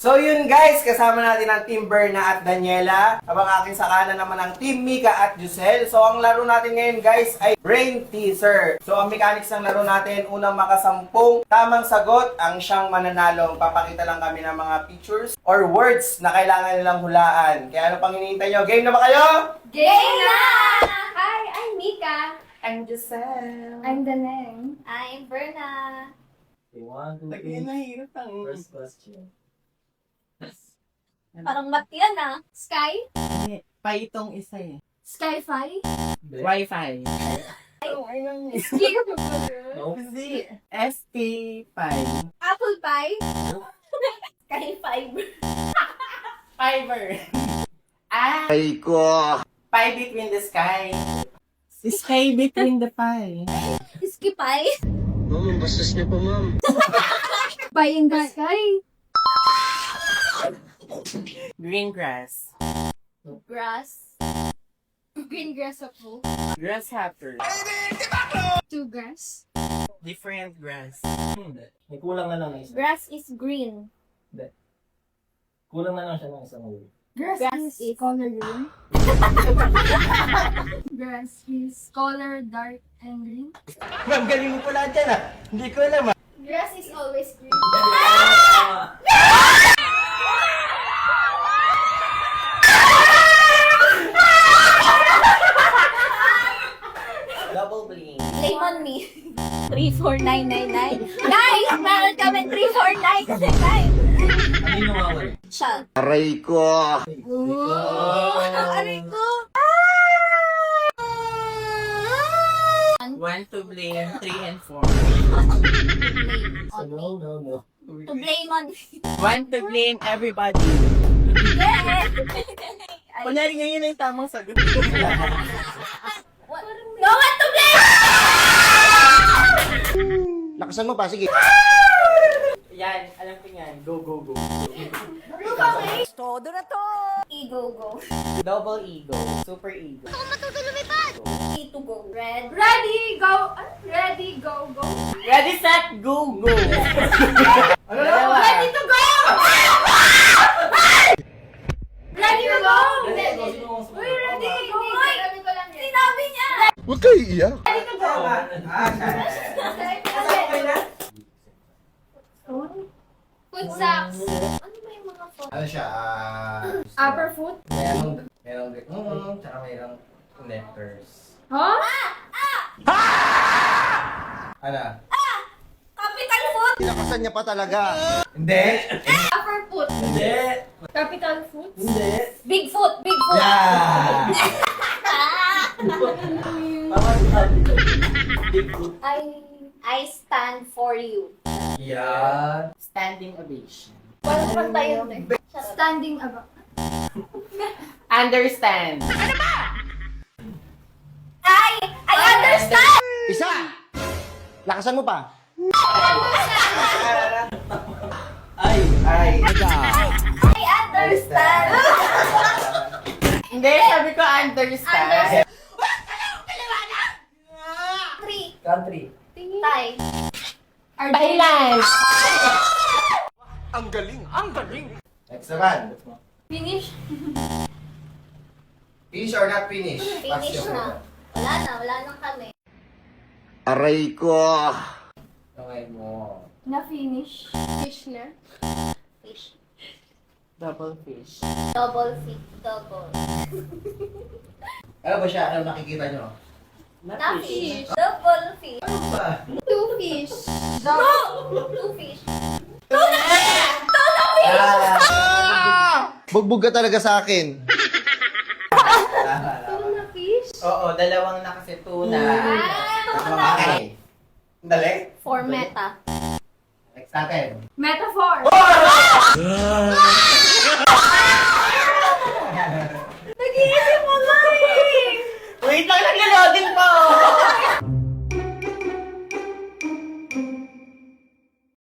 So yun guys, kasama natin ang Team Berna at Daniela. Habang aking sa kanan naman ang Team Mika at Giselle. So ang laro natin ngayon guys ay Brain Teaser. So ang mechanics ng laro natin, unang makasampung tamang sagot ang siyang mananalo. Papakita lang kami ng mga pictures or words na kailangan nilang hulaan. Kaya ano pang hinihintay nyo? Game na ba kayo? Game na! Hi, I'm Mika. I'm Giselle. I'm Daneng. I'm Berna. Nahirap ang First question. Parang mat yan ah. Sky? Pa itong isa eh. Skyfi? Wi-Fi. Skip? No. Si ST5. Apple pie? Sky fiber. Fiber. Ah! Ay ko! Pie between the sky. Sky between the pie. Skip pie? Ma'am, bastos niyo po, ma'am. Pie in the sky? Green grass. Grass. Green grass ako. Grasshopper. Two grass. Different grass. Hindi. May kulang na lang na isa. Grass is green. Hindi. Kulang na lang siya ng isang word. Grass is color green. Grass is color dark and green. Ma'am, galing mo pala dyan ah. Hindi ko alam ah. Grass is always green. Double bling. Blame on me. 34999. Guys, meron kami 34999. Ano yung nawawala? Siya. Aray ko! Aray ko. 1 to blame, 3 and 4. No. To blame on me. 1 to blame everybody. Yes! Kunyari ngayon yung tamang sagot. No one to blame! Lakasan mo pa, sige. Yan, alam ko yan. Go, go, go. Todo na to! Ego go. Double ego. Super ego. E to go. Red. Ready, go! Ready, go, go. Ready, set, go, go. Ano na? Ready to go! Ready to go! Uy, ready to go! Uy, sinabi niya! Huwag kayo iiyak. Ready to go! Foot socks. Ano ba yung mga foot? Ano siya? Upper foot? Merong tsaka merong letters. Huh? Ano? Capital foot? Tinakasan niya pa talaga. Hindi! Upper foot? Hindi! Capital foot? Hindi! Big foot? Big foot? Yeah! I stand for you. Yan! Standing ovation. Walang pantayan eh. Standing above. Understand. I understand! Isa! Lakasan mo pa. Ay! I understand! Hindi, sabi ko understand. Three. Country. Thai. Thailand. Ang galing! Ang galing! Next naman. Finish? Finish or not finish? Finish na. Wala nang kami. Aray ko! Okay mo. Na-finish. Fish na. Fish. Double fish. Double feet. Double. Ano ba siya? Ano nakikita nyo? Na Na-fish. Double fish. Ano ba? Two fish. Two fish. Two Bugbog ka talaga sa akin. na fish? Oo, dalawang na kasi tuna. Okay. Dali. For meta. Next natin. Metaphor.